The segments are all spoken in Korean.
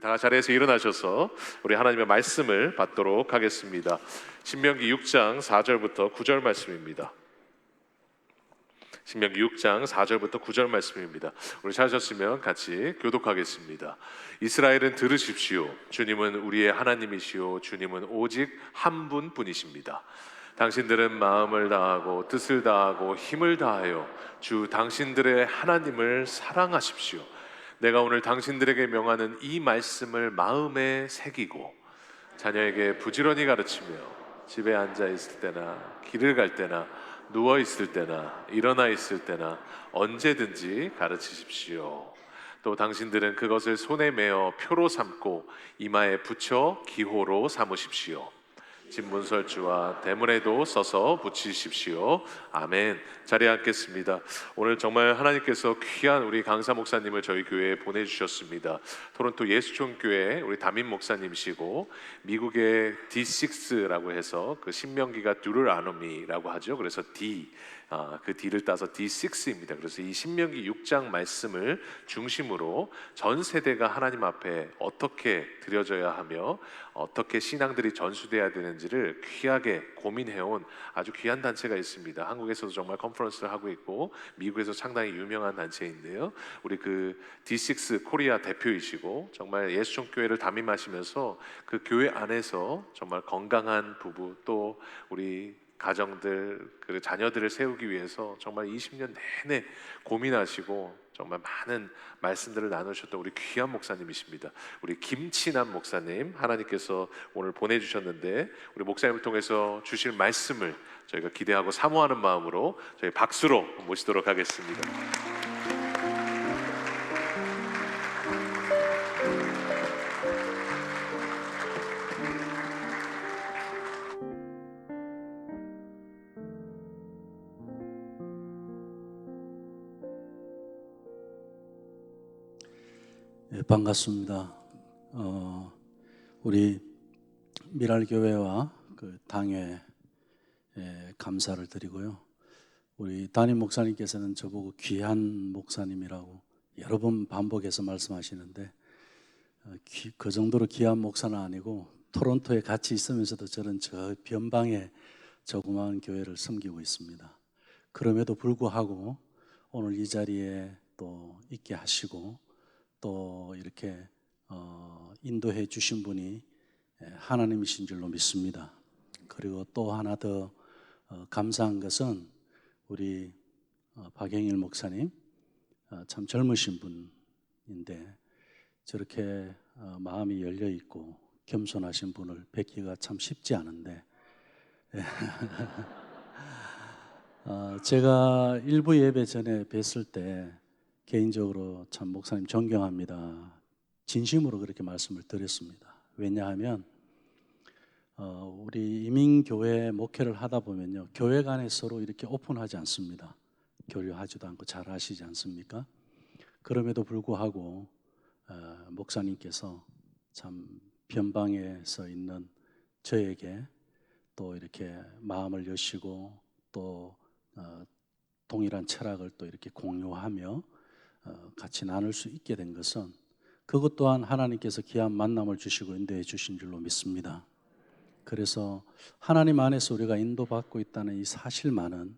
우리 다 자리에서 일어나셔서 우리 하나님의 말씀을 받도록 하겠습니다. 신명기 6장 4절부터 9절 말씀입니다. 신명기 6장 4절부터 9절 말씀입니다. 우리 찾으셨으면 같이 교독하겠습니다. 이스라엘은 들으십시오. 주님은 우리의 하나님이시오. 주님은 오직 한 분뿐이십니다. 당신들은 마음을 다하고 뜻을 다하고 힘을 다하여 주 당신들의 하나님을 사랑하십시오. 내가 오늘 당신들에게 명하는 이 말씀을 마음에 새기고 자녀에게 부지런히 가르치며 집에 앉아 있을 때나 길을 갈 때나 누워 있을 때나 일어나 있을 때나 언제든지 가르치십시오. 또 당신들은 그것을 손에 메어 표로 삼고 이마에 붙여 기호로 삼으십시오. 진문설주와 대문에도 써서 붙이십시오. 아멘. 자리에 앉겠습니다. 오늘 정말 하나님께서 귀한 우리 강사 목사님을 저희 교회에 보내주셨습니다. 토론토 예수촌교회 우리 담임 목사님이시고 미국의 D6라고 해서 그 신명기가 듀르아노미라고 하죠. 그래서 그 D를 따서 D6입니다. 그래서 이 신명기 6장 말씀을 중심으로 전 세대가 하나님 앞에 어떻게 드려져야 하며 어떻게 신앙들이 전수돼야 되는지를 귀하게 고민해온 아주 귀한 단체가 있습니다. 한국에서도 정말 컨퍼런스를 하고 있고 미국에서 상당히 유명한 단체인데요. 우리 그 D6 코리아 대표이시고 정말 예수촌교회를 담임하시면서 그 교회 안에서 정말 건강한 부부 또 우리 가정들, 그 자녀들을 세우기 위해서 정말 20년 내내 고민하시고 정말 많은 말씀들을 나누셨던 우리 귀한 목사님이십니다. 우리 김친남 목사님 하나님께서 오늘 보내주셨는데 우리 목사님을 통해서 주실 말씀을 저희가 기대하고 사모하는 마음으로 저희 박수로 모시도록 하겠습니다. 네, 반갑습니다. 우리 미랄교회와 그 당회에 감사를 드리고요. 우리 담임 목사님께서는 저보고 귀한 목사님이라고 여러 번 반복해서 말씀하시는데 그 정도로 귀한 목사는 아니고 토론토에 같이 있으면서도 저는 저 변방에 조그마한 교회를 섬기고 있습니다. 그럼에도 불구하고 오늘 이 자리에 또 있게 하시고 또 이렇게 인도해 주신 분이 하나님이신 줄로 믿습니다. 그리고 또 하나 더 감사한 것은 우리 박영일 목사님 참 젊으신 분인데 저렇게 마음이 열려 있고 겸손하신 분을 뵙기가 참 쉽지 않은데 제가 일부 예배 전에 뵀을 때 개인적으로 참 목사님 존경합니다. 진심으로 그렇게 말씀을 드렸습니다. 왜냐하면 우리 이민교회 목회를 하다 보면요, 교회 간에 서로 이렇게 오픈하지 않습니다. 교류하지도 않고 잘 아시지 않습니까? 그럼에도 불구하고 목사님께서 참 변방에 서 있는 저에게 또 이렇게 마음을 여시고 또 동일한 철학을 또 이렇게 공유하며 같이 나눌 수 있게 된 것은 그것 또한 하나님께서 귀한 만남을 주시고 인도해 주신 줄로 믿습니다. 그래서 하나님 안에서 우리가 인도받고 있다는 이 사실만은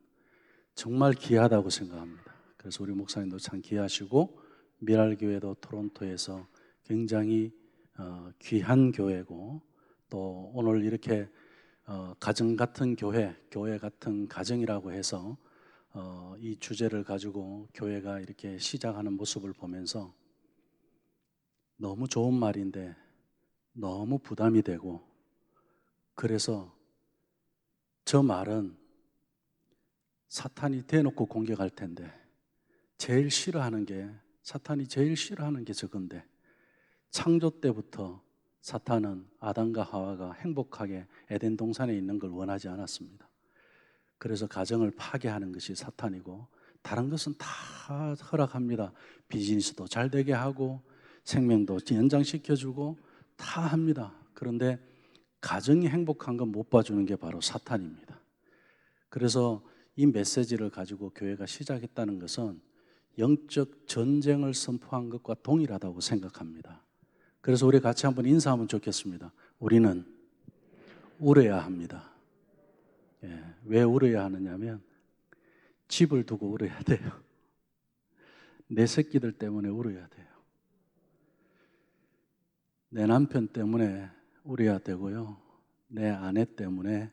정말 귀하다고 생각합니다. 그래서 우리 목사님도 참 귀하시고 미랄교회도 토론토에서 굉장히 귀한 교회고 또 오늘 이렇게 가정 같은 교회 같은 가정이라고 해서 이 주제를 가지고 교회가 이렇게 시작하는 모습을 보면서 너무 좋은 말인데 너무 부담이 되고 그래서 저 말은 사탄이 대놓고 공격할 텐데 사탄이 제일 싫어하는 게 저건데 창조 때부터 사탄은 아담과 하와가 행복하게 에덴 동산에 있는 걸 원하지 않았습니다. 그래서 가정을 파괴하는 것이 사탄이고 다른 것은 다 허락합니다. 비즈니스도 잘 되게 하고 생명도 연장시켜주고 다 합니다. 그런데 가정이 행복한 건 못 봐주는 게 바로 사탄입니다. 그래서 이 메시지를 가지고 교회가 시작했다는 것은 영적 전쟁을 선포한 것과 동일하다고 생각합니다. 그래서 우리 같이 한번 인사하면 좋겠습니다. 우리는 울어야 합니다. 왜 울어야 하느냐면 집을 두고 울어야 돼요. 내 새끼들 때문에 울어야 돼요. 내 남편 때문에 울어야 되고요. 내 아내 때문에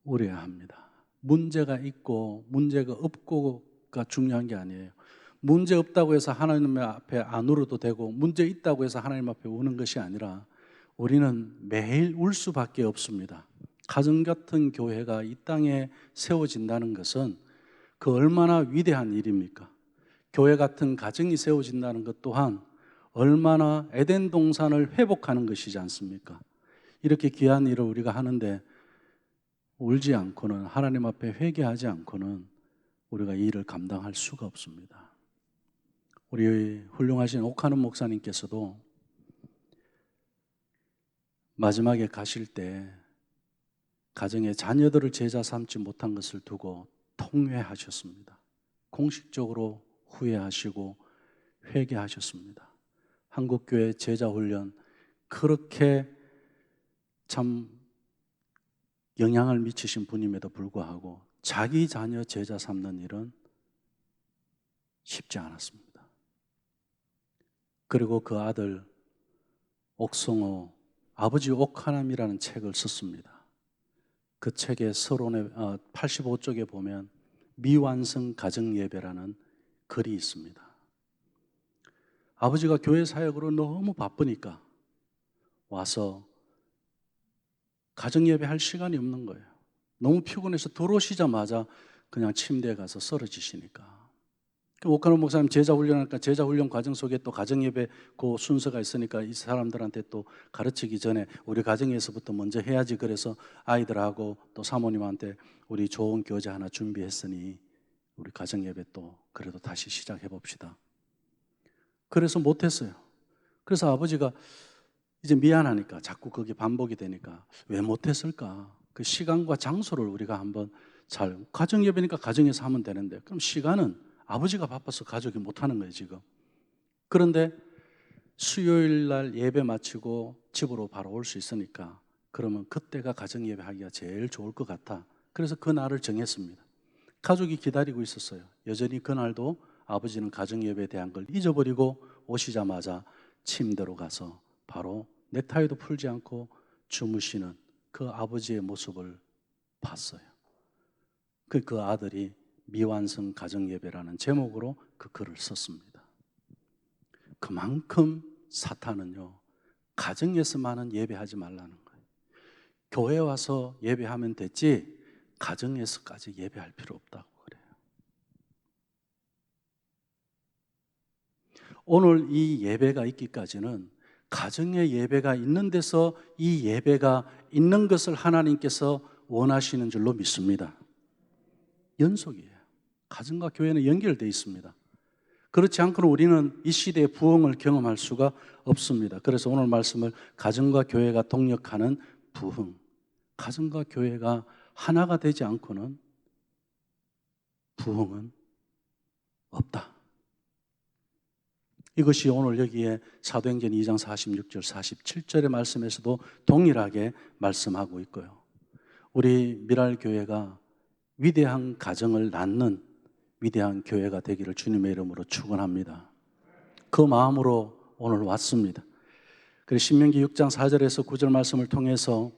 울어야 합니다. 문제가 있고 문제가 없고가 중요한 게 아니에요. 문제 없다고 해서 하나님 앞에 안 울어도 되고 문제 있다고 해서 하나님 앞에 우는 것이 아니라 우리는 매일 울 수밖에 없습니다. 가정 같은 교회가 이 땅에 세워진다는 것은 그 얼마나 위대한 일입니까? 교회 같은 가정이 세워진다는 것 또한 얼마나 에덴 동산을 회복하는 것이지 않습니까? 이렇게 귀한 일을 우리가 하는데 울지 않고는, 하나님 앞에 회개하지 않고는 우리가 이 일을 감당할 수가 없습니다. 우리 훌륭하신 옥하는 목사님께서도 마지막에 가실 때 가정의 자녀들을 제자 삼지 못한 것을 두고 통회하셨습니다. 공식적으로 후회하시고 회개하셨습니다. 한국교회 제자훈련 그렇게 참 영향을 미치신 분임에도 불구하고 자기 자녀 제자 삼는 일은 쉽지 않았습니다. 그리고 그 아들 옥성호, 아버지 옥하남이라는 책을 썼습니다. 그 책의 서론의 85쪽에 보면 미완성 가정예배라는 글이 있습니다. 아버지가 교회 사역으로 너무 바쁘니까 와서 가정예배 할 시간이 없는 거예요. 너무 피곤해서 들어오시자마자 그냥 침대에 가서 쓰러지시니까. 옥하는 목사님 제자훈련하니까 제자훈련 과정 속에 또 가정예배 그 순서가 있으니까 이 사람들한테 또 가르치기 전에 우리 가정에서부터 먼저 해야지. 그래서 아이들하고 또 사모님한테 우리 좋은 교재 하나 준비했으니 우리 가정예배 또 그래도 다시 시작해 봅시다. 그래서 못했어요. 그래서 아버지가 이제 미안하니까 자꾸 그게 반복이 되니까 왜 못했을까? 그 시간과 장소를 우리가 한번 가정예배니까 가정에서 하면 되는데 그럼 시간은 아버지가 바빠서 가족이 못하는 거예요 지금. 그런데 수요일 날 예배 마치고 집으로 바로 올 수 있으니까 그러면 그때가 가정예배 하기가 제일 좋을 것 같아. 그래서 그 날을 정했습니다. 가족이 기다리고 있었어요. 여전히 그날도 아버지는 가정예배에 대한 걸 잊어버리고 오시자마자 침대로 가서 바로 넥타이도 풀지 않고 주무시는 그 아버지의 모습을 봤어요. 그 아들이 미완성 가정예배라는 제목으로 그 글을 썼습니다. 그만큼 사탄은요, 가정에서만은 예배하지 말라는 거예요. 교회 와서 예배하면 됐지 가정에서까지 예배할 필요 없다고 그래요. 오늘 이 예배가 있기까지는 가정의 예배가 있는 데서 이 예배가 있는 것을 하나님께서 원하시는 줄로 믿습니다. 연속이에요. 가정과 교회는 연결되어 있습니다. 그렇지 않고는 우리는 이 시대의 부흥을 경험할 수가 없습니다. 그래서 오늘 말씀을 가정과 교회가 동력하는 부흥, 가정과 교회가 하나가 되지 않고는 부흥은 없다. 이것이 오늘 여기에 사도행전 2장 46절 47절의 말씀에서도 동일하게 말씀하고 있고요. 우리 미랄교회가 위대한 가정을 낳는 위대한 교회가 되기를 주님의 이름으로 축원합니다. 그 마음으로 오늘 왔습니다. 그래서 신명기 6장 4절에서 9절 말씀을 통해서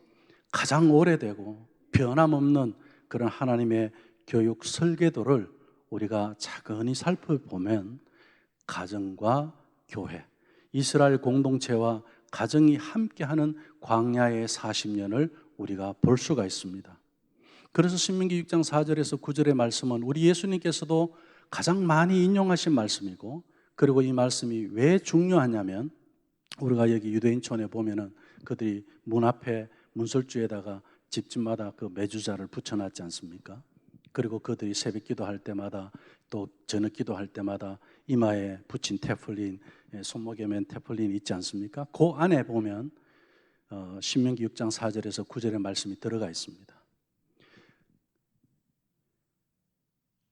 가장 오래되고 변함없는 그런 하나님의 교육 설계도를 우리가 차근히 살펴보면 가정과 교회, 이스라엘 공동체와 가정이 함께하는 광야의 40년을 우리가 볼 수가 있습니다. 그래서 신명기 6장 4절에서 9절의 말씀은 우리 예수님께서도 가장 많이 인용하신 말씀이고, 그리고 이 말씀이 왜 중요하냐면 우리가 여기 유대인촌에 보면은 그들이 문 앞에 문설주에다가 집집마다 그 메주자를 붙여놨지 않습니까? 그리고 그들이 새벽 기도할 때마다 또 저녁 기도할 때마다 이마에 붙인 테플린, 손목에 맨 테플린 있지 않습니까? 그 안에 보면 신명기 6장 4절에서 9절의 말씀이 들어가 있습니다.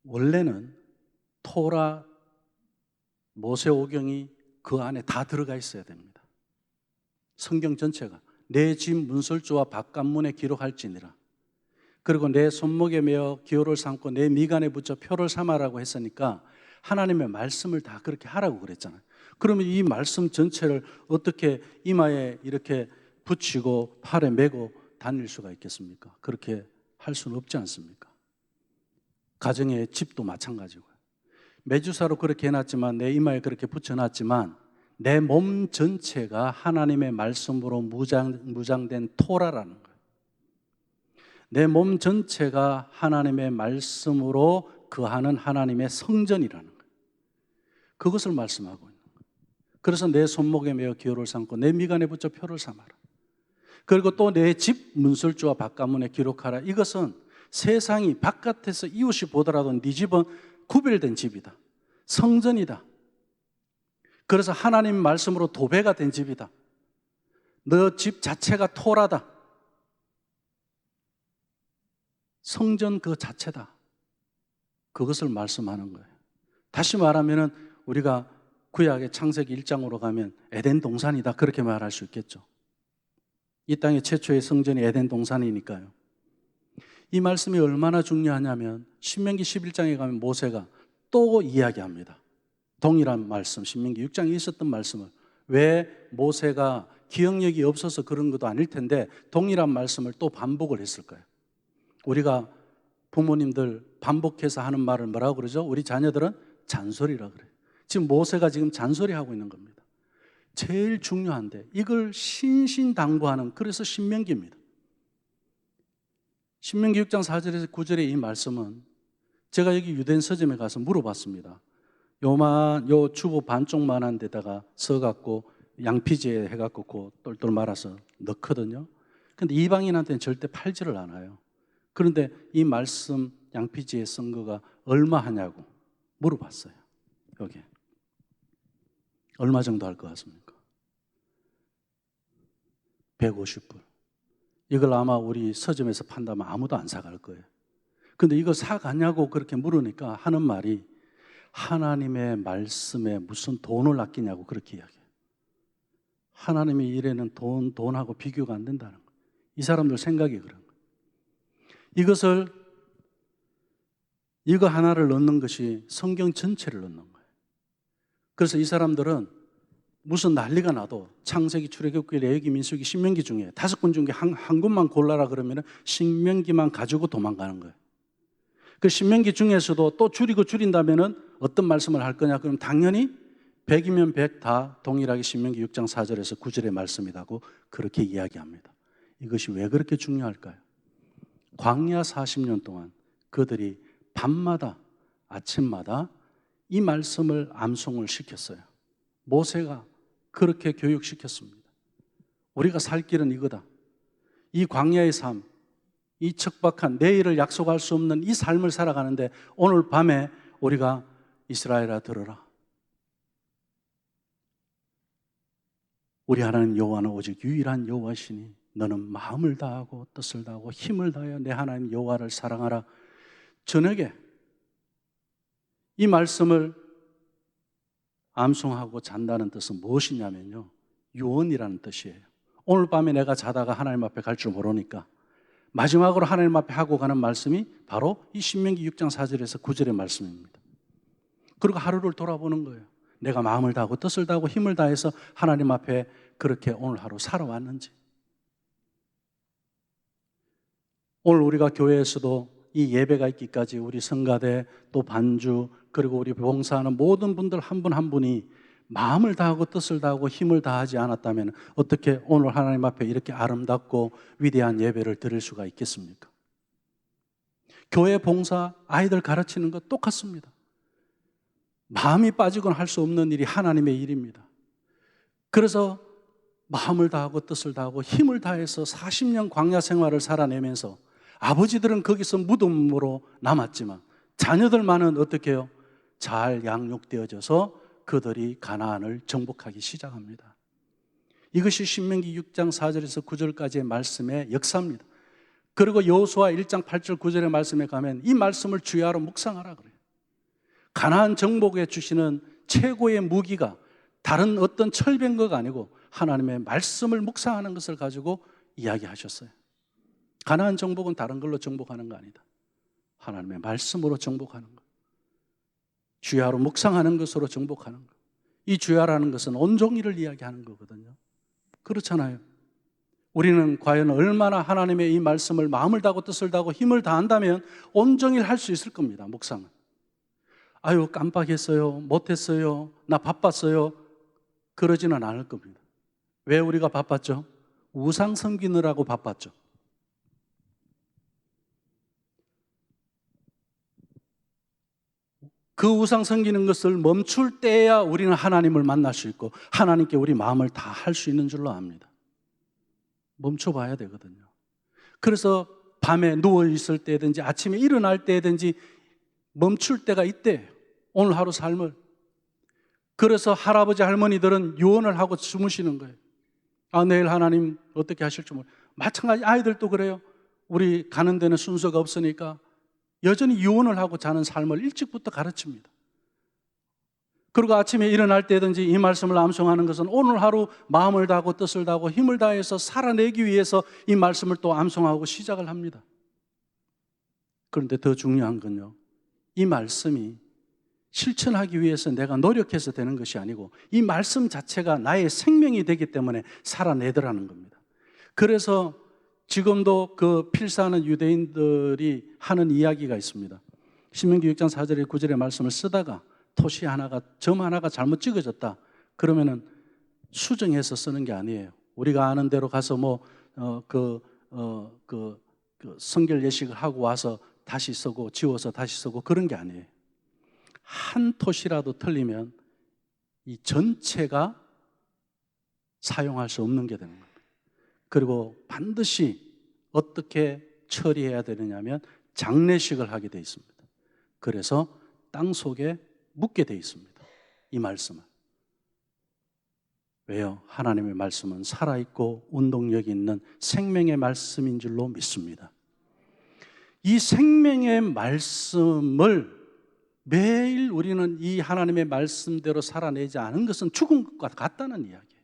원래는 토라, 모세오경이 그 안에 다 들어가 있어야 됩니다. 성경 전체가 내 집 문설주와 바깥문에 기록할지니라. 그리고 내 손목에 메어 기호를 삼고 내 미간에 붙여 표를 삼아라고 했으니까 하나님의 말씀을 다 그렇게 하라고 그랬잖아요. 그러면 이 말씀 전체를 어떻게 이마에 이렇게 붙이고 팔에 메고 다닐 수가 있겠습니까? 그렇게 할 수는 없지 않습니까? 가정의 집도 마찬가지고요. 매주사로 그렇게 해놨지만, 내 이마에 그렇게 붙여놨지만 내 몸 전체가 하나님의 말씀으로 무장된 토라라는 거예요. 내 몸 전체가 하나님의 말씀으로 거하는 하나님의 성전이라는 거예요. 그것을 말씀하고 있는 거예요. 그래서 내 손목에 메어 기호를 삼고 내 미간에 붙여 표를 삼아라. 그리고 또 내 집 문설주와 바깥문에 기록하라. 이것은 세상이 바깥에서 이웃이 보더라도 네 집은 구별된 집이다, 성전이다. 그래서 하나님 말씀으로 도배가 된 집이다. 너 집 자체가 토라다, 성전 그 자체다. 그것을 말씀하는 거예요. 다시 말하면 우리가 구약의 창세기 1장으로 가면 에덴 동산이다, 그렇게 말할 수 있겠죠. 이 땅의 최초의 성전이 에덴 동산이니까요. 이 말씀이 얼마나 중요하냐면 신명기 11장에 가면 모세가 또 이야기합니다. 동일한 말씀, 신명기 6장에 있었던 말씀을. 왜 모세가 기억력이 없어서 그런 것도 아닐 텐데 동일한 말씀을 또 반복을 했을까요? 우리가 부모님들 반복해서 하는 말을 뭐라고 그러죠? 우리 자녀들은 잔소리라 그래요. 지금 모세가 지금 잔소리하고 있는 겁니다. 제일 중요한데 이걸 신신당부하는, 그래서 신명기입니다. 신명기 6장 4절에서 9절의 이 말씀은 제가 여기 유대인 서점에 가서 물어봤습니다. 요 주보 반쪽만한 데다가 써갖고 양피지에 해갖고 똘똘 말아서 넣거든요. 근데 이방인한테는 절대 팔지를 않아요. 그런데 이 말씀 양피지에 쓴 거가 얼마 하냐고 물어봤어요. 여기 얼마 정도 할 것 같습니까? 150불. 이걸 아마 우리 서점에서 판다면 아무도 안 사갈 거예요. 근데 이거 사가냐고 그렇게 물으니까 하는 말이 하나님의 말씀에 무슨 돈을 아끼냐고 그렇게 이야기해요. 하나님의 일에는 돈하고 비교가 안 된다는 거예요. 이 사람들 생각이 그런 거예요. 이거 하나를 넣는 것이 성경 전체를 넣는 거예요. 그래서 이 사람들은 무슨 난리가 나도 창세기, 출애굽기, 레위기, 민수기, 신명기 중에 5권 중에 한 권만 골라라 그러면 신명기만 가지고 도망가는 거예요. 그 신명기 중에서도 또 줄인다면 어떤 말씀을 할 거냐? 그럼 당연히 100이면 100 다 동일하게 신명기 6장 4절에서 9절의 말씀이라고 그렇게 이야기합니다. 이것이 왜 그렇게 중요할까요? 광야 40년 동안 그들이 밤마다 아침마다 이 말씀을 암송을 시켰어요. 모세가 그렇게 교육시켰습니다. 우리가 살 길은 이거다. 이 광야의 삶, 이 척박한 내일을 약속할 수 없는 이 삶을 살아가는데 오늘 밤에 우리가 이스라엘아 들어라. 우리 하나님 여호와는 오직 유일한 여호와시니 너는 마음을 다하고 뜻을 다하고 힘을 다하여 내 하나님 여호와를 사랑하라. 저녁에 이 말씀을 암송하고 잔다는 뜻은 무엇이냐면요, 유언이라는 뜻이에요. 오늘 밤에 내가 자다가 하나님 앞에 갈 줄 모르니까 마지막으로 하나님 앞에 하고 가는 말씀이 바로 이 신명기 6장 4절에서 9절의 말씀입니다. 그리고 하루를 돌아보는 거예요. 내가 마음을 다하고 뜻을 다하고 힘을 다해서 하나님 앞에 그렇게 오늘 하루 살아왔는지. 오늘 우리가 교회에서도 이 예배가 있기까지 우리 성가대 또 반주 그리고 우리 봉사하는 모든 분들 한 분 한 분이 마음을 다하고 뜻을 다하고 힘을 다하지 않았다면 어떻게 오늘 하나님 앞에 이렇게 아름답고 위대한 예배를 드릴 수가 있겠습니까? 교회 봉사, 아이들 가르치는 것 똑같습니다. 마음이 빠지고는 할 수 없는 일이 하나님의 일입니다. 그래서 마음을 다하고 뜻을 다하고 힘을 다해서 40년 광야 생활을 살아내면서 아버지들은 거기서 무덤으로 남았지만 자녀들만은 어떻게 해요? 잘 양육되어져서 그들이 가나안을 정복하기 시작합니다. 이것이 신명기 6장 4절에서 9절까지의 말씀의 역사입니다. 그리고 여호수아 1장 8절 9절의 말씀에 가면 이 말씀을 주야로 묵상하라 그래요. 가나안 정복에 주시는 최고의 무기가 다른 어떤 철병거가 아니고 하나님의 말씀을 묵상하는 것을 가지고 이야기하셨어요. 가나안 정복은 다른 걸로 정복하는 거 아니다. 하나님의 말씀으로 정복하는 것. 주야로 묵상하는 것으로 정복하는 것. 이 주야라는 것은 온종일을 이야기하는 거거든요. 그렇잖아요. 우리는 과연 얼마나 하나님의 이 말씀을 마음을 다하고 뜻을 다하고 힘을 다한다면 온종일 할 수 있을 겁니다. 묵상은. 아유, 깜빡했어요. 못했어요. 나 바빴어요. 그러지는 않을 겁니다. 왜 우리가 바빴죠? 우상 섬기느라고 바빴죠. 그 우상 섬기는 것을 멈출 때야 우리는 하나님을 만날 수 있고 하나님께 우리 마음을 다 할 수 있는 줄로 압니다. 멈춰봐야 되거든요. 그래서 밤에 누워있을 때든지 아침에 일어날 때든지 멈출 때가 있대요. 오늘 하루 삶을. 그래서 할아버지 할머니들은 유언을 하고 주무시는 거예요. 아, 내일 하나님 어떻게 하실지 모르겠어요. 마찬가지 아이들도 그래요. 우리 가는 데는 순서가 없으니까 여전히 유언을 하고 자는 삶을 일찍부터 가르칩니다. 그리고 아침에 일어날 때든지 이 말씀을 암송하는 것은 오늘 하루 마음을 다하고 뜻을 다하고 힘을 다해서 살아내기 위해서 이 말씀을 또 암송하고 시작을 합니다. 그런데 더 중요한 건요, 이 말씀이 실천하기 위해서 내가 노력해서 되는 것이 아니고 이 말씀 자체가 나의 생명이 되기 때문에 살아내더라는 겁니다. 그래서 지금도 그 필사하는 유대인들이 하는 이야기가 있습니다. 신명기 6장 4절에 9절의 말씀을 쓰다가 토시 하나가, 점 하나가 잘못 찍어졌다. 그러면은 수정해서 쓰는 게 아니에요. 우리가 아는 대로 가서 성결 예식을 하고 와서 다시 쓰고 지워서 다시 쓰고 그런 게 아니에요. 한 토시라도 틀리면 이 전체가 사용할 수 없는 게 되는 겁니다. 그리고 반드시 어떻게 처리해야 되느냐면 장례식을 하게 되어 있습니다. 그래서 땅 속에 묻게 되어 있습니다. 이 말씀은. 왜요? 하나님의 말씀은 살아있고 운동력이 있는 생명의 말씀인 줄로 믿습니다. 이 생명의 말씀을 매일 우리는 이 하나님의 말씀대로 살아내지 않은 것은 죽은 것과 같다는 이야기예요.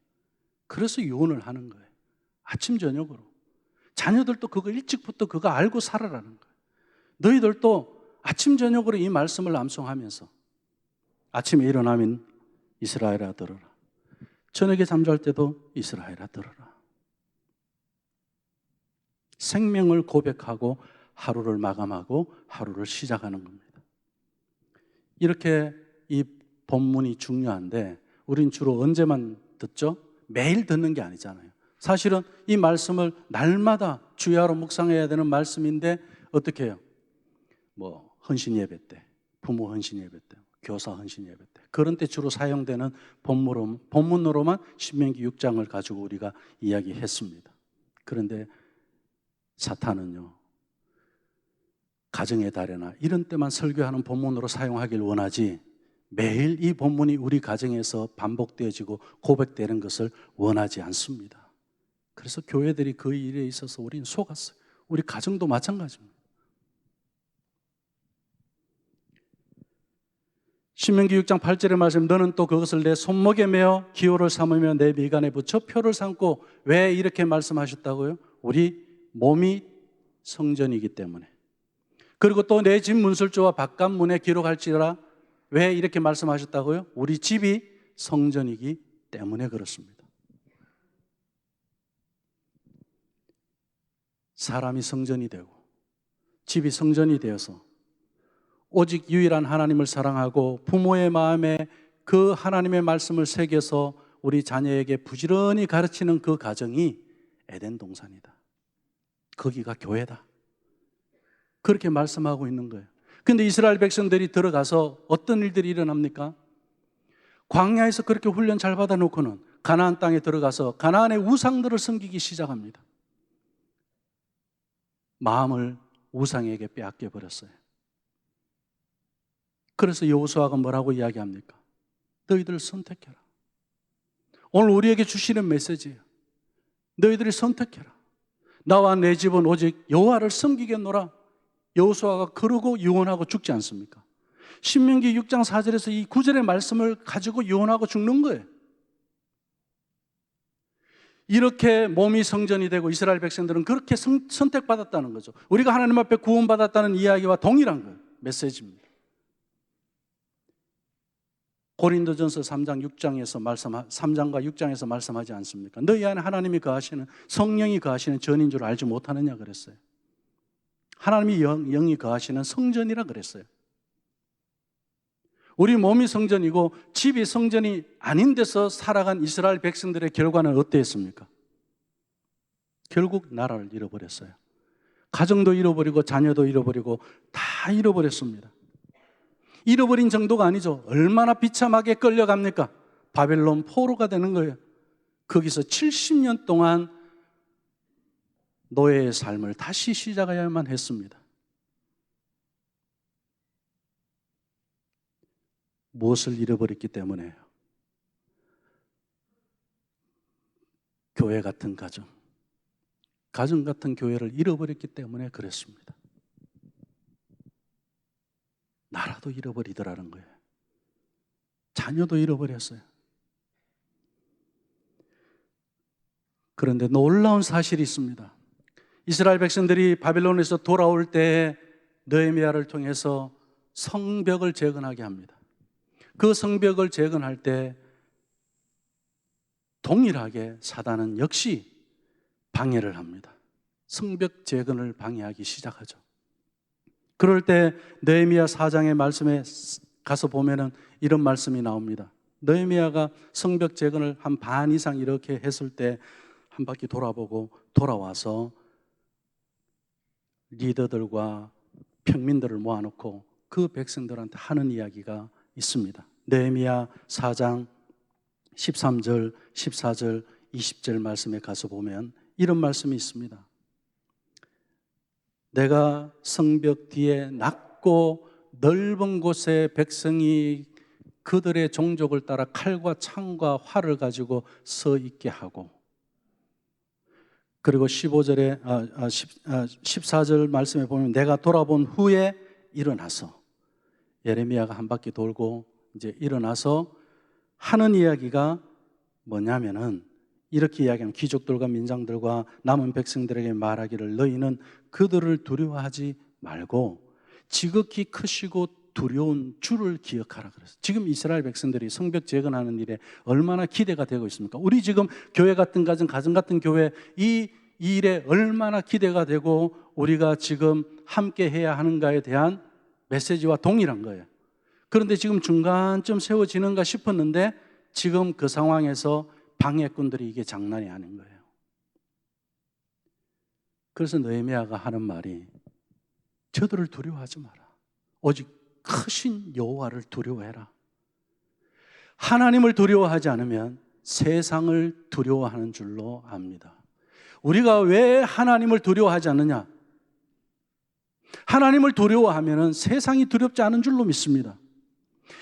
그래서 유언을 하는 거예요. 아침 저녁으로. 자녀들도 그거 일찍부터 그거 알고 살아라는 거예요. 너희들도 아침 저녁으로 이 말씀을 암송하면서 아침에 일어나면 이스라엘아 들어라. 저녁에 잠잘 때도 이스라엘아 들어라. 생명을 고백하고 하루를 마감하고 하루를 시작하는 겁니다. 이렇게 이 본문이 중요한데 우린 주로 언제만 듣죠? 매일 듣는 게 아니잖아요. 사실은 이 말씀을 날마다 주야로 묵상해야 되는 말씀인데 어떻게 해요? 헌신 예배 때, 부모 헌신 예배 때, 교사 헌신 예배 때 그런 때 주로 사용되는 본문으로만 신명기 6장을 가지고 우리가 이야기했습니다. 그런데 사탄은요, 가정의 달에나 이런 때만 설교하는 본문으로 사용하길 원하지 매일 이 본문이 우리 가정에서 반복되어지고 고백되는 것을 원하지 않습니다. 그래서 교회들이 그 일에 있어서 우리는 속았어요. 우리 가정도 마찬가지입니다. 신명기 6장 8절의 말씀, 너는 또 그것을 내 손목에 메어 기호를 삼으며 내 미간에 붙여 표를 삼고. 왜 이렇게 말씀하셨다고요? 우리 몸이 성전이기 때문에. 그리고 또 내 집 문설주와 바깥문에 기록할지라. 왜 이렇게 말씀하셨다고요? 우리 집이 성전이기 때문에 그렇습니다. 사람이 성전이 되고 집이 성전이 되어서 오직 유일한 하나님을 사랑하고 부모의 마음에 그 하나님의 말씀을 새겨서 우리 자녀에게 부지런히 가르치는 그 가정이 에덴 동산이다. 거기가 교회다. 그렇게 말씀하고 있는 거예요. 근데 이스라엘 백성들이 들어가서 어떤 일들이 일어납니까? 광야에서 그렇게 훈련 잘 받아놓고는 가나안 땅에 들어가서 가나안의 우상들을 섬기기 시작합니다. 마음을 우상에게 빼앗겨 버렸어요. 그래서 여호수아가 뭐라고 이야기합니까? 너희들 선택해라. 오늘 우리에게 주시는 메시지예요. 너희들이 선택해라. 나와 내 집은 오직 여호와를 섬기겠노라. 여호수아가 그러고 유언하고 죽지 않습니까? 신명기 6장 4절에서 이 9절의 말씀을 가지고 유언하고 죽는 거예요. 이렇게 몸이 성전이 되고 이스라엘 백성들은 그렇게 선택받았다는 거죠. 우리가 하나님 앞에 구원받았다는 이야기와 동일한 거예요. 메시지입니다. 고린도전서 3장 6장에서 3장과 6장에서 말씀하지 않습니까? 너희 안에 하나님이 거하시는, 성령이 거하시는 전인 줄 알지 못하느냐 그랬어요. 하나님이 영이 거하시는 성전이라 그랬어요. 우리 몸이 성전이고 집이 성전이 아닌 데서 살아간 이스라엘 백성들의 결과는 어땠습니까? 결국 나라를 잃어버렸어요. 가정도 잃어버리고 자녀도 잃어버리고 다 잃어버렸습니다. 잃어버린 정도가 아니죠. 얼마나 비참하게 끌려갑니까? 바벨론 포로가 되는 거예요. 거기서 70년 동안 노예의 삶을 다시 시작해야만 했습니다. 무엇을 잃어버렸기 때문에요? 교회 같은 가정 같은 교회를 잃어버렸기 때문에 그랬습니다. 나라도 잃어버리더라는 거예요. 자녀도 잃어버렸어요. 그런데 놀라운 사실이 있습니다. 이스라엘 백성들이 바벨론에서 돌아올 때 느헤미야를 통해서 성벽을 재건하게 합니다. 그 성벽을 재건할 때 동일하게 사단은 역시 방해를 합니다. 성벽 재건을 방해하기 시작하죠. 그럴 때 느헤미야 4장의 말씀에 가서 보면은 이런 말씀이 나옵니다. 느헤미야가 성벽 재건을 한 반 이상 이렇게 했을 때 한 바퀴 돌아보고 돌아와서 리더들과 평민들을 모아놓고 그 백성들한테 하는 이야기가 있습니다. 느헤미야 4장 13절, 14절, 20절 말씀에 가서 보면 이런 말씀이 있습니다. 내가 성벽 뒤에 낮고 넓은 곳에 백성이 그들의 종족을 따라 칼과 창과 활을 가지고 서 있게 하고, 그리고 14절 말씀에 보면 내가 돌아본 후에 일어나서, 예레미야가 한 바퀴 돌고 이제 일어나서 하는 이야기가 뭐냐면은 이렇게 이야기하는, 귀족들과 민장들과 남은 백성들에게 말하기를 너희는 그들을 두려워하지 말고 지극히 크시고 두려운 주를 기억하라 그랬어요. 지금 이스라엘 백성들이 성벽 재건하는 일에 얼마나 기대가 되고 있습니까? 우리 지금 교회 같은 가정 같은 교회 이 일에 얼마나 기대가 되고 우리가 지금 함께 해야 하는가에 대한 메시지와 동일한 거예요. 그런데 지금 중간쯤 세워지는가 싶었는데 지금 그 상황에서 방해꾼들이 이게 장난이 아닌 거예요. 그래서 느헤미야가 하는 말이 저들을 두려워하지 마라. 오직 크신 여호와를 두려워해라. 하나님을 두려워하지 않으면 세상을 두려워하는 줄로 압니다. 우리가 왜 하나님을 두려워하지 않느냐? 하나님을 두려워하면 세상이 두렵지 않은 줄로 믿습니다.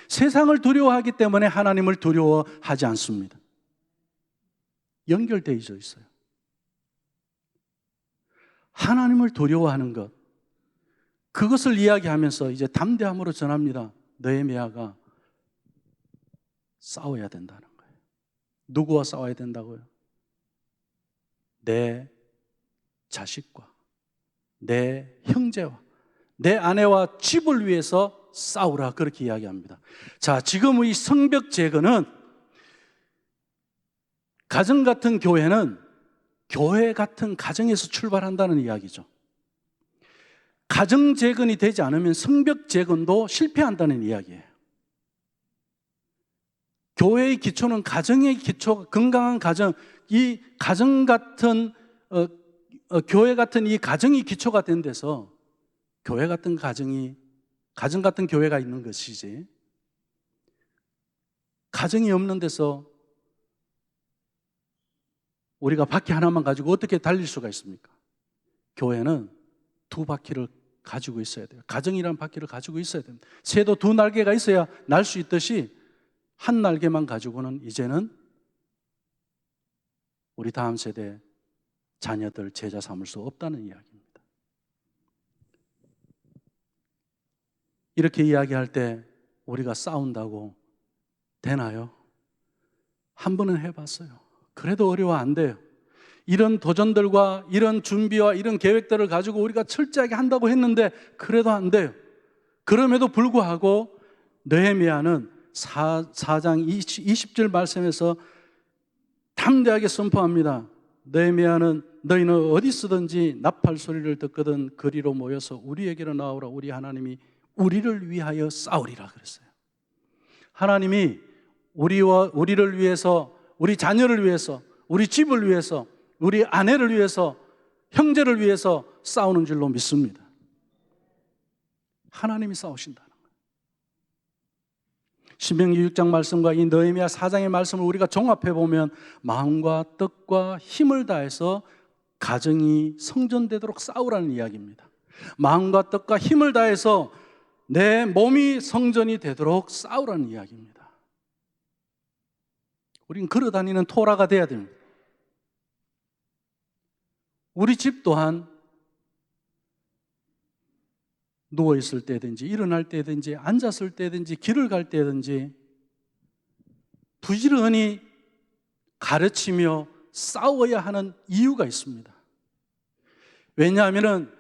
세상을 두려워하기 때문에 하나님을 두려워하지 않습니다. 연결되어 있어요. 하나님을 두려워하는 것, 그것을 이야기하면서 이제 담대함으로 전합니다. 느헤미야가 싸워야 된다는 거예요. 누구와 싸워야 된다고요? 내 자식과 내 형제와 내 아내와 집을 위해서 싸우라, 그렇게 이야기합니다. 자, 지금 이 성벽 재건은, 가정 같은 교회는 교회 같은 가정에서 출발한다는 이야기죠. 가정 재건이 되지 않으면 성벽 재건도 실패한다는 이야기예요. 교회의 기초는 가정의 기초, 건강한 가정, 이 가정 같은 교회 같은 이 가정이 기초가 된 데서 교회 같은 가정 같은 교회가 있는 것이지, 가정이 없는 데서 우리가 바퀴 하나만 가지고 어떻게 달릴 수가 있습니까? 교회는 두 바퀴를 가지고 있어야 돼요. 가정이라는 바퀴를 가지고 있어야 됩니다. 새도 두 날개가 있어야 날 수 있듯이 한 날개만 가지고는 이제는 우리 다음 세대 자녀들 제자 삼을 수 없다는 이야기입니다. 이렇게 이야기할 때 우리가 싸운다고 되나요? 한 번은 해봤어요. 그래도 어려워 안 돼요. 이런 도전들과 이런 준비와 이런 계획들을 가지고 우리가 철저하게 한다고 했는데 그래도 안 돼요. 그럼에도 불구하고 느헤미야는 4장 20절 말씀에서 담대하게 선포합니다. 느헤미야는 너희는 어디서든지 나팔 소리를 듣거든 그리로 모여서 우리에게로 나오라. 우리 하나님이 우리를 위하여 싸우리라 그랬어요. 하나님이 우리를 위해서, 우리 자녀를 위해서, 우리 집을 위해서, 우리 아내를 위해서, 형제를 위해서 싸우는 줄로 믿습니다. 하나님이 싸우신다는 거예요. 신명기 6장 말씀과 이 느헤미야 4장의 말씀을 우리가 종합해 보면 마음과 뜻과 힘을 다해서 가정이 성전되도록 싸우라는 이야기입니다. 마음과 뜻과 힘을 다해서 내 몸이 성전이 되도록 싸우라는 이야기입니다. 우린 걸어다니는 토라가 돼야 됩니다. 우리 집 또한 누워있을 때든지 일어날 때든지 앉았을 때든지 길을 갈 때든지 부지런히 가르치며 싸워야 하는 이유가 있습니다. 왜냐하면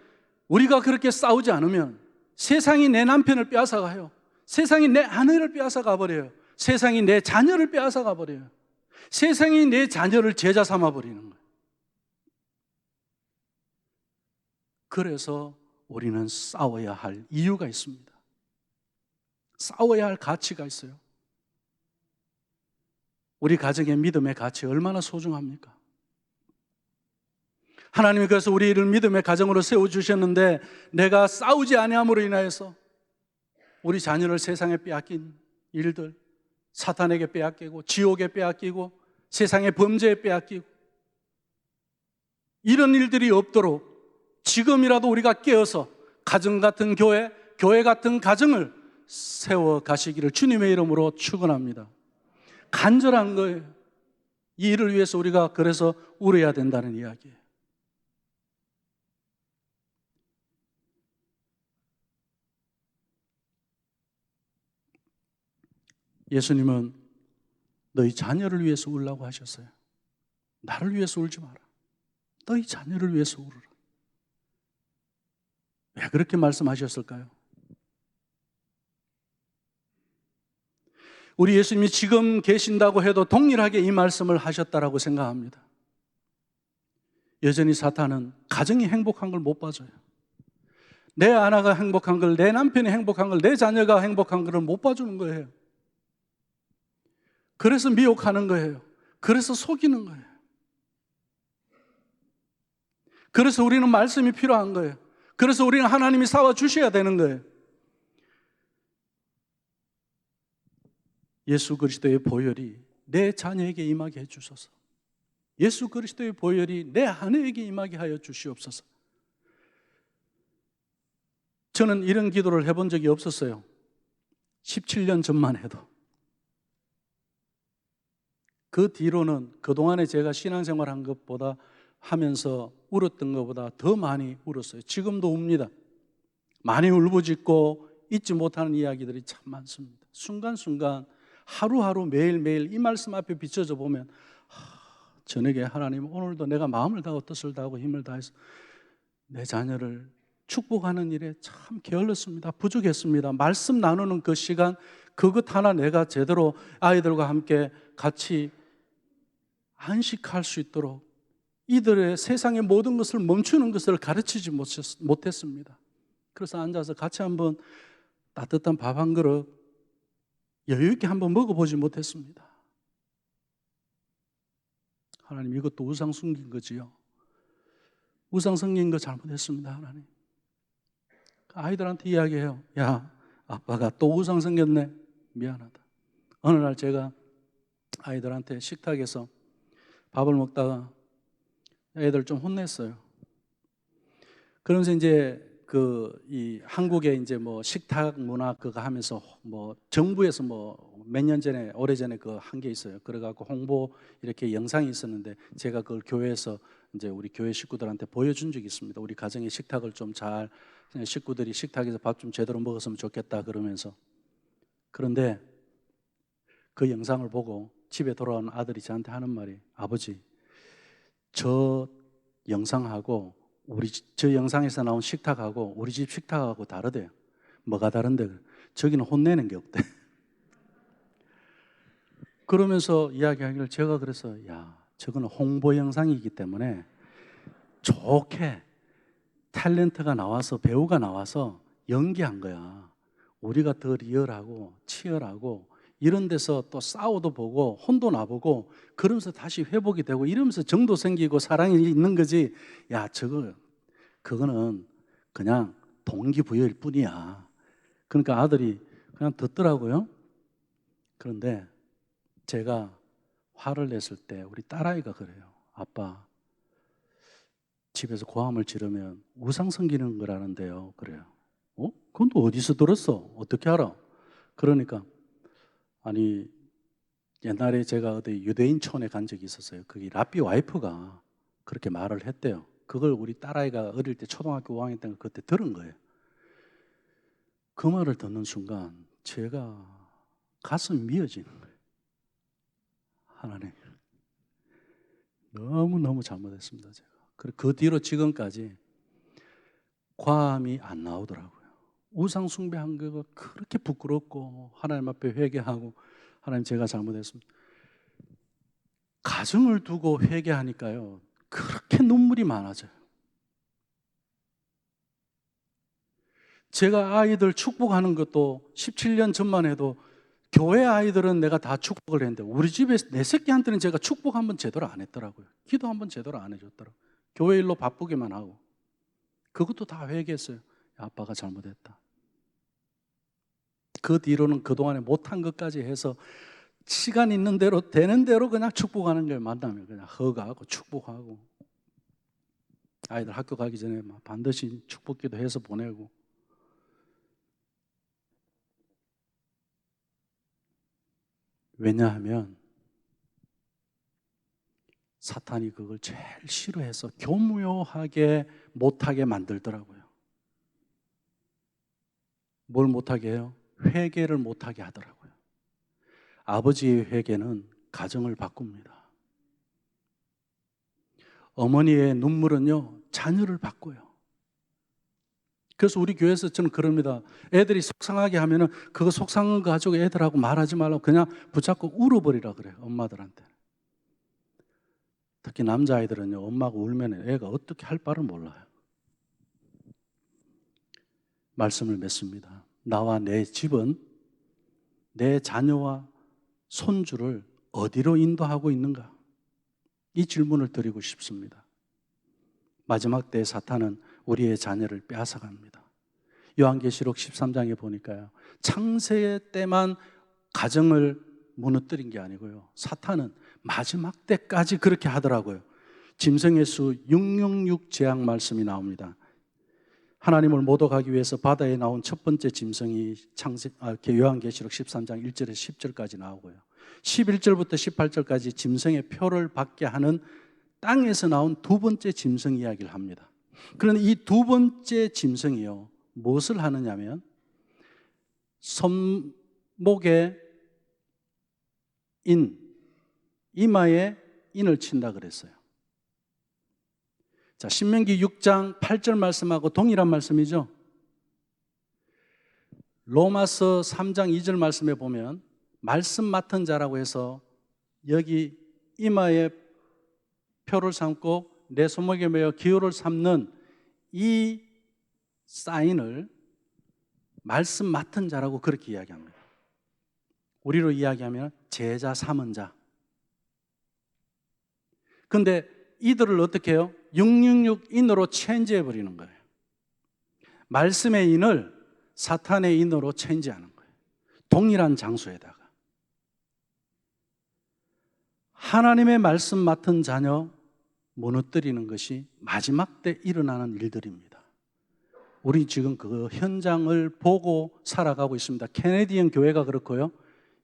우리가 그렇게 싸우지 않으면 세상이 내 남편을 빼앗아가요. 세상이 내 아내를 빼앗아가 버려요. 세상이 내 자녀를 빼앗아가 버려요. 세상이 내 자녀를 제자 삼아 버리는 거예요. 그래서 우리는 싸워야 할 이유가 있습니다. 싸워야 할 가치가 있어요. 우리 가정의 믿음의 가치 얼마나 소중합니까? 하나님이 그래서 우리를 믿음의 가정으로 세워주셨는데 내가 싸우지 아니함으로 인하여서 우리 자녀를 세상에 빼앗긴 일들, 사탄에게 빼앗기고 지옥에 빼앗기고 세상의 범죄에 빼앗기고 이런 일들이 없도록 지금이라도 우리가 깨어서 가정 같은 교회, 교회 같은 가정을 세워 가시기를 주님의 이름으로 축원합니다. 간절한 거예요. 이 일을 위해서 우리가 그래서 울어야 된다는 이야기예요. 예수님은 너희 자녀를 위해서 울라고 하셨어요. 나를 위해서 울지 마라. 너희 자녀를 위해서 울으라. 왜 그렇게 말씀하셨을까요? 우리 예수님이 지금 계신다고 해도 동일하게 이 말씀을 하셨다라고 생각합니다. 여전히 사탄은 가정이 행복한 걸 못 봐줘요. 내 아내가 행복한 걸, 내 남편이 행복한 걸, 내 자녀가 행복한 걸 못 봐주는 거예요. 그래서 미혹하는 거예요. 그래서 속이는 거예요. 그래서 우리는 말씀이 필요한 거예요. 그래서 우리는 하나님이 싸워주셔야 되는 거예요. 예수 그리스도의 보혈이 내 자녀에게 임하게 해주소서. 예수 그리스도의 보혈이 내 아내에게 임하게 하여 주시옵소서. 저는 이런 기도를 해본 적이 없었어요. 17년 전만 해도. 그 뒤로는 그동안에 제가 신앙생활 한 것보다 하면서 울었던 것보다 더 많이 울었어요. 지금도 웁니다. 많이 울부짖고 잊지 못하는 이야기들이 참 많습니다. 순간순간 하루하루 매일매일 이 말씀 앞에 비춰져 보면 저녁에 하나님 오늘도 내가 마음을 다하고 뜻을 다하고 힘을 다해서 내 자녀를 축복하는 일에 참 게을렀습니다. 부족했습니다. 말씀 나누는 그 시간 그것 하나 내가 제대로 아이들과 함께 같이 안식할 수 있도록 이들의 세상의 모든 것을 멈추는 것을 가르치지 못했습니다. 그래서 앉아서 같이 한번 따뜻한 밥 한 그릇 여유 있게 한번 먹어보지 못했습니다. 하나님 이것도 우상 숨긴 거지요. 우상 숨긴 거 잘못했습니다. 하나님. 아이들한테 이야기해요. 야, 아빠가 또 우상 숨겼네. 미안하다. 어느 날 제가 아이들한테 식탁에서 밥을 먹다가 애들 좀 혼냈어요. 그러면서 이제 이 한국의 이제 뭐 식탁 문화 그거 하면서 뭐 정부에서 뭐 몇 년 전에 오래전에 그 한 게 있어요. 그래갖고 홍보 이렇게 영상이 있었는데 제가 그걸 교회에서 이제 우리 교회 식구들한테 보여준 적이 있습니다. 우리 가정의 식탁을 좀 잘 식구들이 식탁에서 밥 좀 제대로 먹었으면 좋겠다 그러면서. 그런데 그 영상을 보고 집에 돌아온 아들이 저한테 하는 말이 아버지 저 영상하고 저 영상에서 나온 식탁하고 우리 집 식탁하고 다르대요. 뭐가 다른데? 저기는 혼내는 게 없대. 그러면서 이야기하기를 제가 그래서 야, 저거는 홍보 영상이기 때문에 좋게 탤런트가 나와서 배우가 나와서 연기한 거야. 우리가 더 리얼하고 치열하고 이런 데서 또 싸워도 보고 혼도 나보고 그러면서 다시 회복이 되고 이러면서 정도 생기고 사랑이 있는 거지. 야, 그거는 그냥 동기부여일 뿐이야. 그러니까 아들이 그냥 듣더라고요. 그런데 제가 화를 냈을 때 우리 딸아이가 그래요. 아빠, 집에서 고함을 지르면 우상 섬기는 거라는데요. 그래요. 그건 또 어디서 들었어? 어떻게 알아? 그러니까 아니 옛날에 제가 어디 유대인촌에 간 적이 있었어요. 거기 랍비 와이프가 그렇게 말을 했대요. 그걸 우리 딸아이가 어릴 때 초등학교 5학년 때 그때 들은 거예요. 그 말을 듣는 순간 제가 가슴이 미어지는 거예요. 하나님, 너무너무 잘못했습니다. 제가. 그 뒤로 지금까지 과함이 안 나오더라고요. 우상 숭배한 거가 그렇게 부끄럽고 하나님 앞에 회개하고 하나님 제가 잘못했습니다. 가정을 두고 회개하니까요. 그렇게 눈물이 많아져요. 제가 아이들 축복하는 것도 17년 전만 해도 교회 아이들은 내가 다 축복을 했는데 우리 집에 내 새끼한테는 제가 축복 한번 제대로 안 했더라고요. 기도 한번 제대로 안 해줬더라고요. 교회 일로 바쁘기만 하고. 그것도 다 회개했어요. 아빠가 잘못했다. 그 뒤로는 그동안에 못한 것까지 해서 시간 있는 대로 되는 대로 그냥 축복하는 걸 만나면 그냥 허가하고 축복하고 아이들 학교 가기 전에 반드시 축복기도 해서 보내고. 왜냐하면 사탄이 그걸 제일 싫어해서 교묘하게 못하게 만들더라고요. 뭘 못하게 해요? 회개를 못하게 하더라고요. 아버지의 회개는 가정을 바꿉니다. 어머니의 눈물은요, 자녀를 바꿔요. 그래서 우리 교회에서 저는 그럽니다. 애들이 속상하게 하면은 그거 속상한 거 가지고 애들하고 말하지 말라고 그냥 붙잡고 울어버리라 그래요. 엄마들한테. 특히 남자아이들은요, 엄마가 울면 애가 어떻게 할 바를 몰라요. 말씀을 맺습니다. 나와 내 집은 내 자녀와 손주를 어디로 인도하고 있는가? 이 질문을 드리고 싶습니다. 마지막 때에 사탄은 우리의 자녀를 빼앗아갑니다. 요한계시록 13장에 보니까요, 창세의 때만 가정을 무너뜨린 게 아니고요, 사탄은 마지막 때까지 그렇게 하더라고요. 짐승의 수 666 재앙 말씀이 나옵니다. 하나님을 모독하기 위해서 바다에 나온 첫 번째 짐승이 요한계시록 13장 1절에서 10절까지 나오고요, 11절부터 18절까지 짐승의 표를 받게 하는 땅에서 나온 두 번째 짐승 이야기를 합니다. 그런데 이 두 번째 짐승이요, 무엇을 하느냐면 손목에 이마에 인을 친다 그랬어요. 자, 신명기 6장 8절 말씀하고 동일한 말씀이죠. 로마서 3장 2절 말씀에 보면 말씀 맡은 자라고 해서 여기 이마에 표를 삼고 내 손목에 매어 기호를 삼는 이 사인을 말씀 맡은 자라고 그렇게 이야기합니다. 우리로 이야기하면 제자 삼은 자. 그런데 이들을 어떻게 해요? 666 인으로 체인지해 버리는 거예요. 말씀의 인을 사탄의 인으로 체인지하는 거예요. 동일한 장소에다가. 하나님의 말씀 맡은 자녀 무너뜨리는 것이 마지막 때 일어나는 일들입니다. 우리 지금 그 현장을 보고 살아가고 있습니다. 캐네디언 교회가 그렇고요,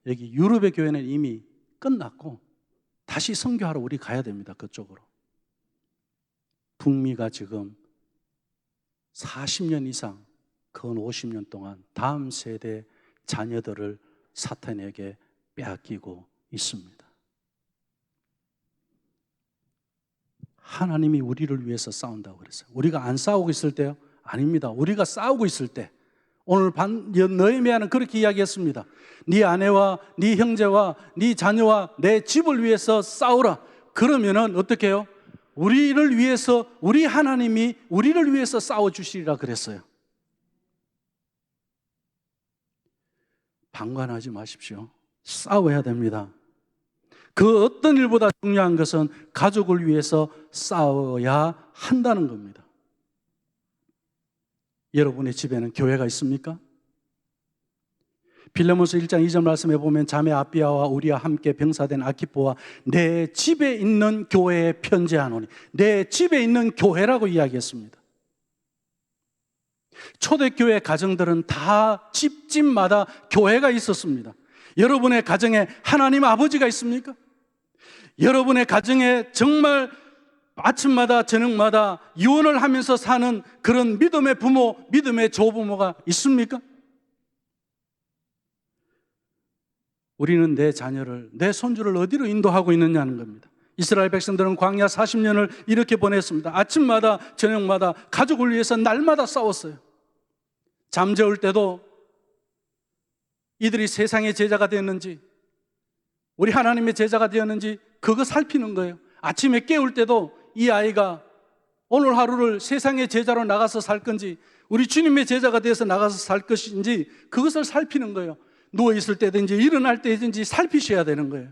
여기 유럽의 교회는 이미 끝났고 다시 선교하러 우리 가야 됩니다. 그쪽으로. 북미가 지금 40년 이상, 건 50년 동안 다음 세대 자녀들을 사탄에게 빼앗기고 있습니다. 하나님이 우리를 위해서 싸운다고 그랬어요. 우리가 안 싸우고 있을 때요? 아닙니다. 우리가 싸우고 있을 때, 오늘 느헤미야는 그렇게 이야기했습니다. 네 아내와 네 형제와 네 자녀와 내 집을 위해서 싸우라. 그러면은 어떻게 해요? 우리를 위해서, 우리 하나님이 우리를 위해서 싸워주시리라 그랬어요. 방관하지 마십시오. 싸워야 됩니다. 그 어떤 일보다 중요한 것은 가족을 위해서 싸워야 한다는 겁니다. 여러분의 집에는 교회가 있습니까? 빌레몬서 1장 2절 말씀에 보면 자매 아비아와 우리와 함께 병사된 아키포와 내 집에 있는 교회에 편지하노니, 내 집에 있는 교회라고 이야기했습니다. 초대교회 가정들은 다 집집마다 교회가 있었습니다. 여러분의 가정에 하나님 아버지가 있습니까? 여러분의 가정에 정말 아침마다 저녁마다 유언을 하면서 사는 그런 믿음의 부모, 믿음의 조부모가 있습니까? 우리는 내 자녀를, 내 손주를 어디로 인도하고 있느냐는 겁니다. 이스라엘 백성들은 광야 40년을 이렇게 보냈습니다. 아침마다 저녁마다 가족을 위해서 날마다 싸웠어요. 잠재울 때도 이들이 세상의 제자가 되었는지, 우리 하나님의 제자가 되었는지 그거 살피는 거예요. 아침에 깨울 때도 이 아이가 오늘 하루를 세상의 제자로 나가서 살 건지, 우리 주님의 제자가 되어서 나가서 살 것인지 그것을 살피는 거예요. 누워있을 때든지 일어날 때든지 살피셔야 되는 거예요.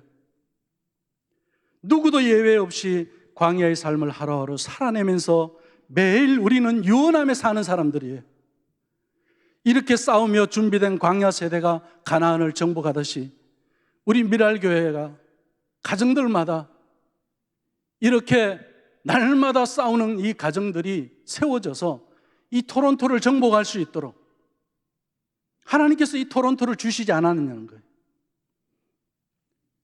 누구도 예외 없이 광야의 삶을 하루하루 살아내면서 매일 우리는 유언함에 사는 사람들이에요. 이렇게 싸우며 준비된 광야 세대가 가나안을 정복하듯이 우리 미랄교회가 가정들마다 이렇게 날마다 싸우는 이 가정들이 세워져서 이 토론토를 정복할 수 있도록 하나님께서 이 토론토를 주시지 않았느냐는 거예요.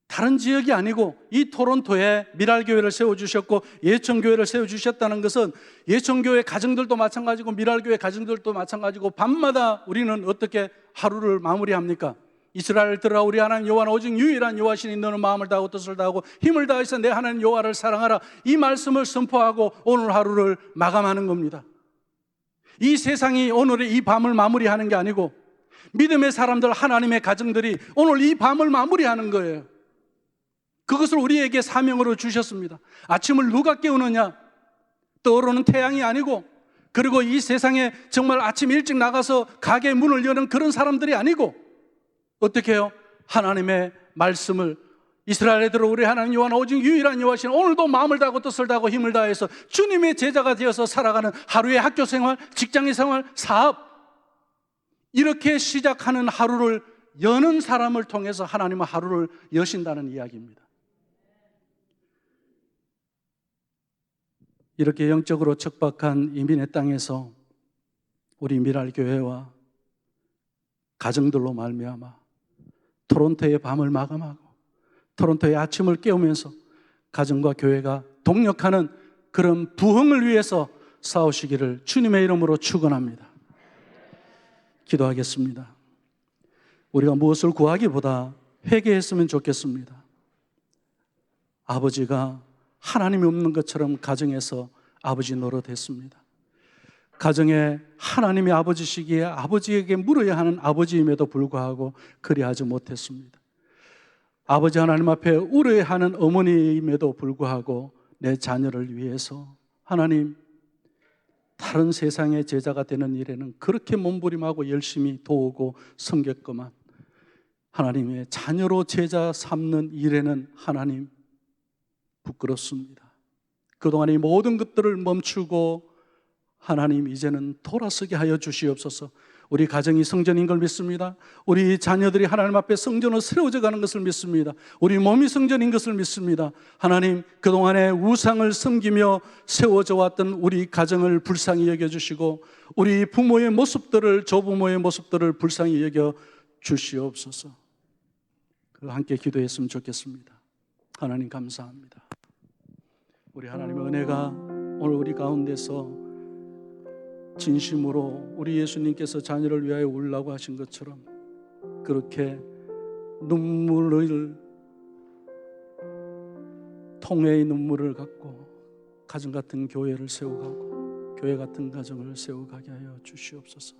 다른 지역이 아니고 이 토론토에 미랄교회를 세워주셨고 예천교회를 세워주셨다는 것은 예천교회 가정들도 마찬가지고 미랄교회 가정들도 마찬가지고 밤마다 우리는 어떻게 하루를 마무리합니까? 이스라엘들아 우리 하나님 여호와는 오직 유일한 여호와시니 너는 마음을 다하고 뜻을 다하고 힘을 다해서 내 하나님 여호와를 사랑하라. 이 말씀을 선포하고 오늘 하루를 마감하는 겁니다. 이 세상이 오늘의 이 밤을 마무리하는 게 아니고 믿음의 사람들, 하나님의 가정들이 오늘 이 밤을 마무리하는 거예요. 그것을 우리에게 사명으로 주셨습니다. 아침을 누가 깨우느냐? 떠오르는 태양이 아니고, 그리고 이 세상에 정말 아침 일찍 나가서 가게 문을 여는 그런 사람들이 아니고, 어떻게 해요? 하나님의 말씀을, 이스라엘들은 우리 하나님 여호와는 오직 유일한 여호와시니 오늘도 마음을 다하고 뜻을 다하고 힘을 다해서 주님의 제자가 되어서 살아가는 하루의 학교 생활, 직장의 생활, 사업, 이렇게 시작하는 하루를 여는 사람을 통해서 하나님은 하루를 여신다는 이야기입니다. 이렇게 영적으로 척박한 이민의 땅에서 우리 미랄교회와 가정들로 말미암아 토론토의 밤을 마감하고 토론토의 아침을 깨우면서 가정과 교회가 동력하는 그런 부흥을 위해서 싸우시기를 주님의 이름으로 축원합니다. 기도하겠습니다. 우리가 무엇을 구하기보다 회개했으면 좋겠습니다. 아버지가 하나님이 없는 것처럼 가정에서 아버지 노릇했습니다. 가정에 하나님이 아버지시기에 아버지에게 물어야 하는 아버지임에도 불구하고 그리하지 못했습니다. 아버지 하나님 앞에 울어야 하는 어머니임에도 불구하고 내 자녀를 위해서 하나님 다른 세상의 제자가 되는 일에는 그렇게 몸부림하고 열심히 도우고 섬겼구만, 하나님의 자녀로 제자 삼는 일에는 하나님 부끄럽습니다. 그동안 이 모든 것들을 멈추고 하나님 이제는 돌아서게 하여 주시옵소서. 우리 가정이 성전인 걸 믿습니다. 우리 자녀들이 하나님 앞에 성전으로 세워져 가는 것을 믿습니다. 우리 몸이 성전인 것을 믿습니다. 하나님, 그동안에 우상을 섬기며 세워져 왔던 우리 가정을 불쌍히 여겨주시고 우리 부모의 모습들을, 조부모의 모습들을 불쌍히 여겨 주시옵소서. 함께 기도했으면 좋겠습니다. 하나님 감사합니다. 우리 하나님의 은혜가 오늘 우리 가운데서 진심으로 우리 예수님께서 자녀를 위하여 울라고 하신 것처럼 그렇게 눈물을, 통회의 눈물을 갖고 가정 같은 교회를 세워가고 교회 같은 가정을 세워가게 하여 주시옵소서.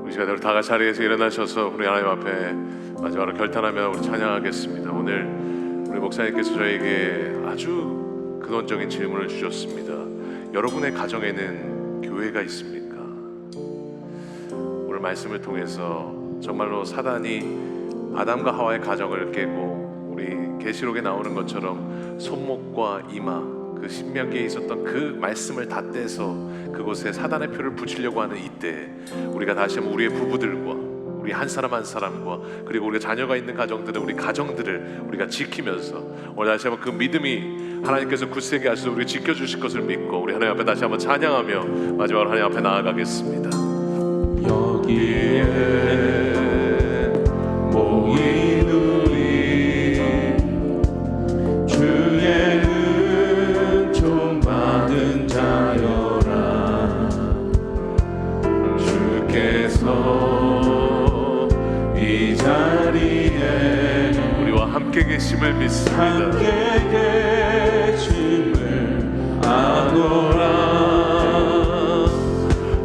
이 시간에 우리 다 같이 자리에서 일어나셔서 우리 하나님 앞에 마지막으로 결단하며 우리 찬양하겠습니다. 오늘 우리 목사님께서 저에게 아주 근원적인 질문을 주셨습니다. 여러분의 가정에는 교회가 있습니까? 오늘 말씀을 통해서 정말로 사단이 아담과 하와의 가정을 깨고 우리 계시록에 나오는 것처럼 손목과 이마, 그 신명기에 있었던 그 말씀을 다 떼서 그곳에 사단의 표를 붙이려고 하는 이때 우리가 다시 한번 우리의 부부들과 우리 한 사람 한 사람과 그리고 우리가 자녀가 있는 가정들은 우리 가정들을 우리가 지키면서 오늘 다시 한번 그 믿음이 하나님께서 굳세게 하셔서 우리 지켜주실 것을 믿고 우리 하나님 앞에 다시 한번 찬양하며 마지막으로 하나님 앞에 나아가겠습니다. 여기에 모인 우리 주의 은총 받은 자여라. 주께서 이 자리에 우리와 함께 계심을 믿습니다. 함께 계심을 아노라.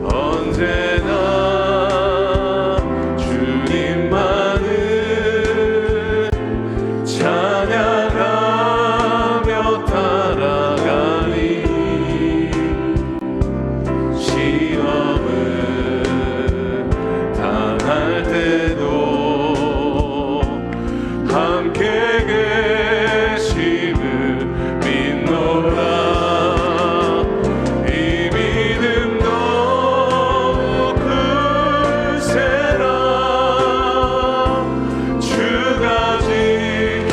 언제나 주님만을 찬양하며 따라가리. 시험을 당할 때도 함께 계심을 믿노라. 이 믿음 너무 크세라. 주가 지켜주신다.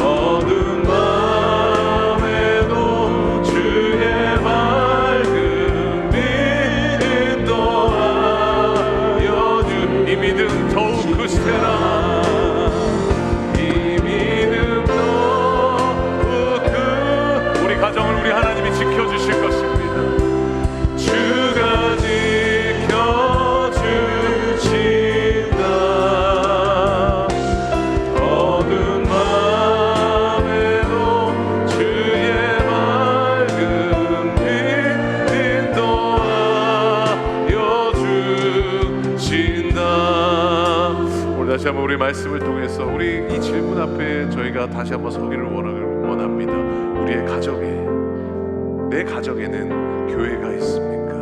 어두운 밤에도 주의 밝은 믿음 더하여 주. 이 믿음 더욱 크시라. 이 믿음 더욱 우리 가정을 우리 하나님이 지켜주실 것입니다. 주가 지켜주신다. 어두운 밤에도 주의 밝은 빛 더하여 주신다. 오늘 다시 한번 우리 말씀을 통해서 우리 이 질문 앞에 저희가 다시 한번 서기를 원합니다. 우리의 가정에, 내 가정에는 교회가 있습니까?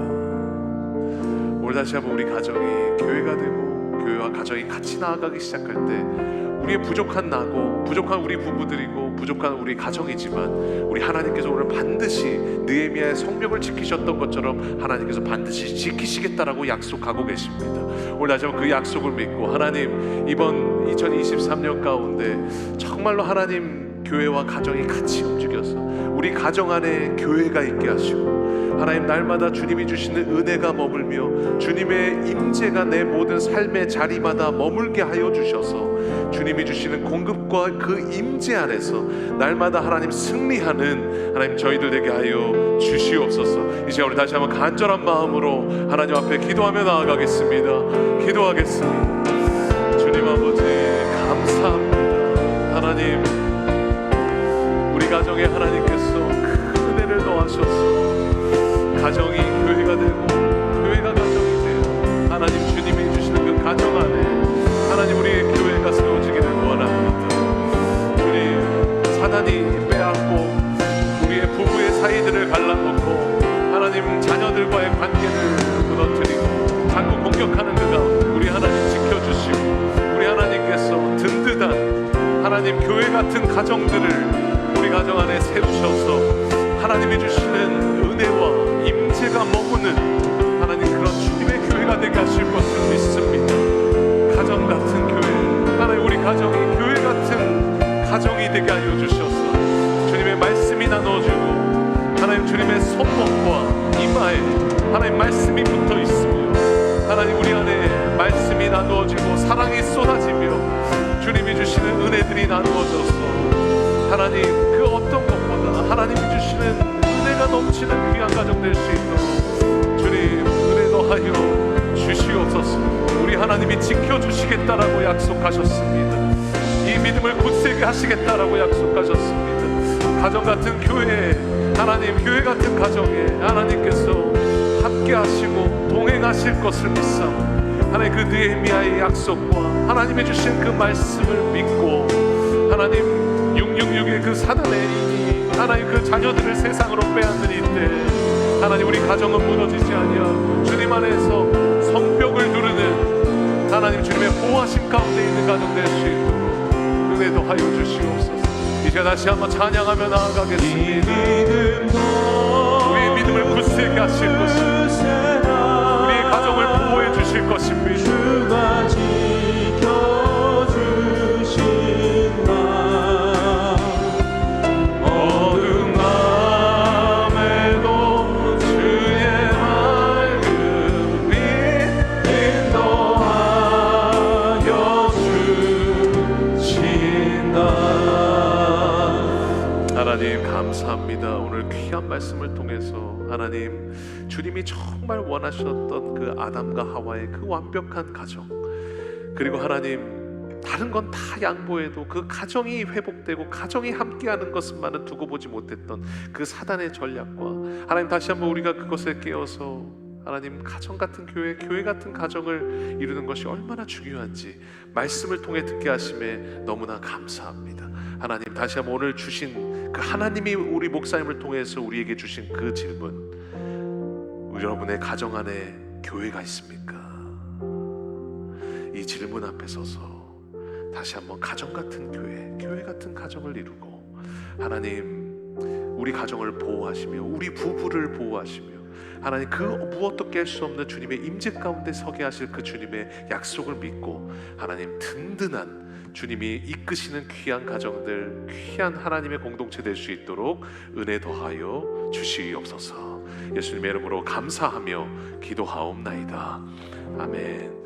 오늘 다시 한번 우리 가정이 교회가 되고 교회와 가정이 같이 나아가기 시작할 때 우리의 부족한 나고 부족한 우리 부부들이고 부족한 우리 가정이지만 우리 하나님께서 오늘 반드시 느헤미야의 성벽을 지키셨던 것처럼 하나님께서 반드시 지키시겠다라고 약속하고 계십니다. 오늘 다시 한번 그 약속을 믿고 하나님 이번 2023년 가운데 정말로 하나님 교회와 가정이 같이 움직여서 우리 가정 안에 교회가 있게 하시고 하나님 날마다 주님이 주시는 은혜가 머물며 주님의 임재가 내 모든 삶의 자리마다 머물게 하여 주셔서 주님이 주시는 공급과 그 임재 안에서 날마다 하나님 승리하는 하나님 저희들 되게 하여 주시옵소서. 이 시간 우리 다시 한번 간절한 마음으로 하나님 앞에 기도하며 나아가겠습니다. 기도하겠습니다. 주님 아버지 감사합니다. 하나님 우리 가정에 하나님께서 큰 은혜를 더하셔서 가정이 교회가 되고 교회가 가정이 되어 하나님 주님이 주시는 그 가정 안에 하나님 우리의 교회가 세워지기를 원합니다. 주님 사단이 빼앗고 우리의 부부의 사이들을 갈라놓고 하나님 자녀들과의 관계를 무너뜨리고 자꾸 공격하는 그가 우리 하나님 지켜주시고 우리 하나님께서 든든한 하나님 교회 같은 가정들을 우리 가정 안에 세우셔서 하나님이 주시는 은혜와 임재가 머무는 하나님 그런 주님의 교회가 되게 하실 것을 믿습니다. 가정 같은 교회 하나님 우리 가정이 교회 같은 가정이 되게 하여 주셔서 주님의 말씀이 나눠주고 하나님 주님의 손목과 이마에 하나님 말씀이 붙어 있으며 하나님 우리 안에 말씀이 나누어지고 사랑이 쏟아지며 주님이 주시는 은혜들이 나누어져서 하나님 그 어떤 것보다 하나님이 주시는 은혜가 넘치는 귀한 가정 될 수 있도록 주님 은혜 더하여 주시옵소서. 하나님이 지켜주시겠다라고 약속하셨습니다. 이 믿음을 굳세게 하시겠다라고 약속하셨습니다. 가정 같은 교회에, 하나님 교회 같은 가정에 하나님께서 함께 하시고 동행하실 것을 믿사오니 하나님 그 느헤미야의 약속과 하나님이 주신 그 말씀을 믿고 하나님 666의 그 사단의 이미 하나님 그 자녀들을 세상으로 빼앗는 이때 하나님 우리 가정은 무너지지 아니하고 주님 안에서 성벽을 누르는 하나님 주님의 보호하심 가운데 있는 가정 될 수 있도록 은혜 더하여 주시옵소서. 이제 다시 한번 찬양하며 나아가겠습니다. 우리의 믿음을 굳세게 하실 것입니다. 우리의 가정을 보호해 주실 것입니다. 주가 지켜주신 나 어두운 밤에도 주의 맑은 빛 인도하여 주신다. 하나님 감사합니다. 오늘 귀한 말씀을 통해서 하나님 주님이 정말 원하셨던 그 아담과 하와의 그 완벽한 가정, 그리고 하나님 다른 건 다 양보해도 그 가정이 회복되고 가정이 함께하는 것만은 두고 보지 못했던 그 사단의 전략과 하나님 다시 한번 우리가 그것에 깨어서 하나님 가정 같은 교회, 교회 같은 가정을 이루는 것이 얼마나 중요한지 말씀을 통해 듣게 하심에 너무나 감사합니다. 하나님 다시 한번 오늘 주신 그 하나님이 우리 목사님을 통해서 우리에게 주신 그 질문, 여러분의 가정 안에 교회가 있습니까? 이 질문 앞에 서서 다시 한번 가정 같은 교회, 교회 같은 가정을 이루고 하나님 우리 가정을 보호하시며 우리 부부를 보호하시며 하나님 그 무엇도 깰 수 없는 주님의 임재 가운데 서게 하실 그 주님의 약속을 믿고 하나님 든든한 주님이 이끄시는 귀한 가정들, 귀한 하나님의 공동체 될 수 있도록 은혜 더하여 주시옵소서. 예수님의 이름으로 감사하며 기도하옵나이다. 아멘.